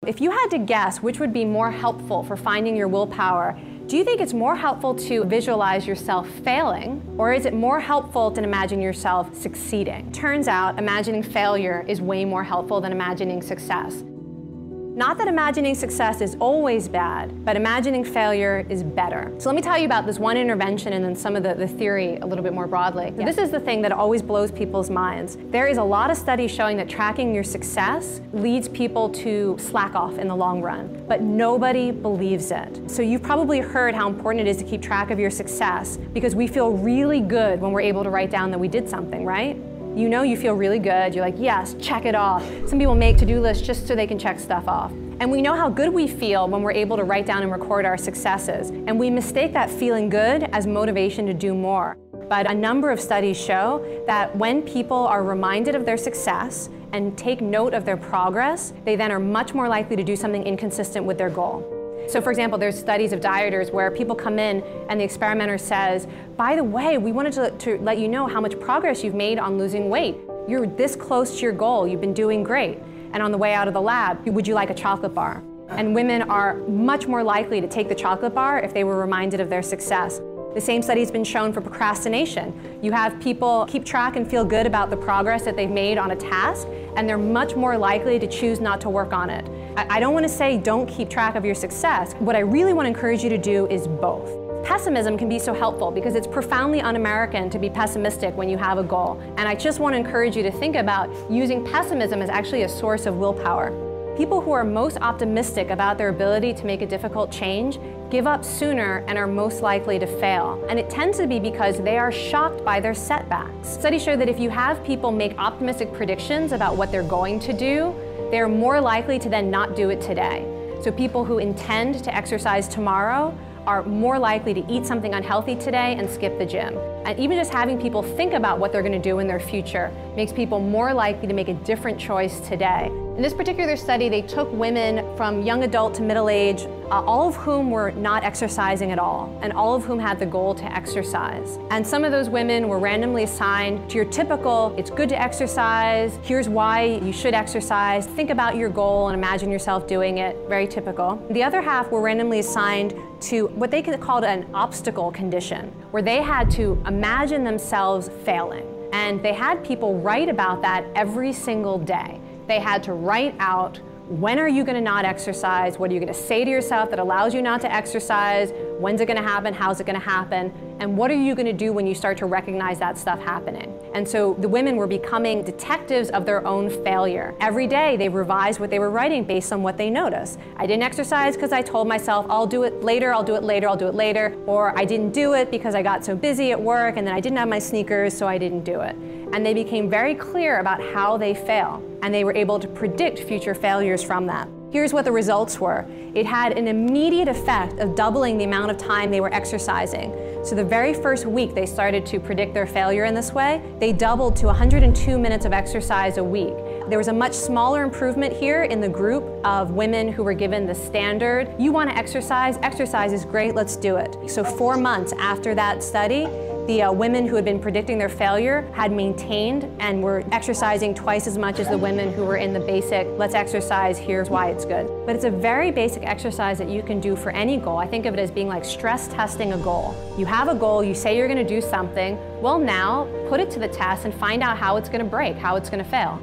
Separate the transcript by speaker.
Speaker 1: If you had to guess which would be more helpful for finding your willpower, do you think it's more helpful to visualize yourself failing, or is it more helpful to imagine yourself succeeding? Turns out imagining failure is way more helpful than imagining success. Not that imagining success is always bad, but imagining failure is better. So let me tell you about this one intervention and then some of the theory a little bit more broadly. Yeah. This is the thing that always blows people's minds. There is a lot of studies showing that tracking your success leads people to slack off in the long run, but nobody believes it. So you've probably heard how important it is to keep track of your success because we feel really good when we're able to write down that we did something, right? You know you feel really good, you're like, yes, check it off. Some people make to-do lists just so they can check stuff off. And we know how good we feel when we're able to write down and record our successes. And we mistake that feeling good as motivation to do more. But a number of studies show that when people are reminded of their success and take note of their progress, they then are much more likely to do something inconsistent with their goal. So for example, there's studies of dieters where people come in and the experimenter says, by the way, we wanted to let you know how much progress you've made on losing weight. You're this close to your goal, you've been doing great. And on the way out of the lab, would you like a chocolate bar? And women are much more likely to take the chocolate bar if they were reminded of their success. The same study has been shown for procrastination. You have people keep track and feel good about the progress that they've made on a task, and they're much more likely to choose not to work on it. I don't want to say don't keep track of your success. What I really want to encourage you to do is both. Pessimism can be so helpful because it's profoundly un-American to be pessimistic when you have a goal. And I just want to encourage you to think about using pessimism as actually a source of willpower. People who are most optimistic about their ability to make a difficult change give up sooner and are most likely to fail. And it tends to be because they are shocked by their setbacks. Studies show that if you have people make optimistic predictions about what they're going to do, they're more likely to then not do it today. So people who intend to exercise tomorrow are more likely to eat something unhealthy today and skip the gym. And even just having people think about what they're going to do in their future makes people more likely to make a different choice today. In this particular study, they took women from young adult to middle age, all of whom were not exercising at all, and all of whom had the goal to exercise. And some of those women were randomly assigned to your typical, it's good to exercise, here's why you should exercise, think about your goal and imagine yourself doing it, very typical. The other half were randomly assigned to what they called an obstacle condition, where they had to imagine themselves failing. And they had people write about that every single day. They had to write out, when are you going to not exercise? What are you going to say to yourself that allows you not to exercise? When's it going to happen? How's it going to happen? And what are you going to do when you start to recognize that stuff happening? And so the women were becoming detectives of their own failure. Every day they revised what they were writing based on what they noticed. I didn't exercise because I told myself, I'll do it later, I'll do it later, I'll do it later. Or I didn't do it because I got so busy at work and then I didn't have my sneakers, so I didn't do it. And they became very clear about how they fail. And they were able to predict future failures from that. Here's what the results were. It had an immediate effect of doubling the amount of time they were exercising. So the very first week they started to predict their failure in this way, they doubled to 102 minutes of exercise a week. There was a much smaller improvement here in the group of women who were given the standard, you want to exercise is great, let's do it. So 4 months after that study, the women who had been predicting their failure had maintained and were exercising twice as much as the women who were in the basic, let's exercise, here's why it's good. But it's a very basic exercise that you can do for any goal. I think of it as being like stress testing a goal. You have a goal, you say you're going to do something, well now, put it to the test and find out how it's going to break, how it's going to fail.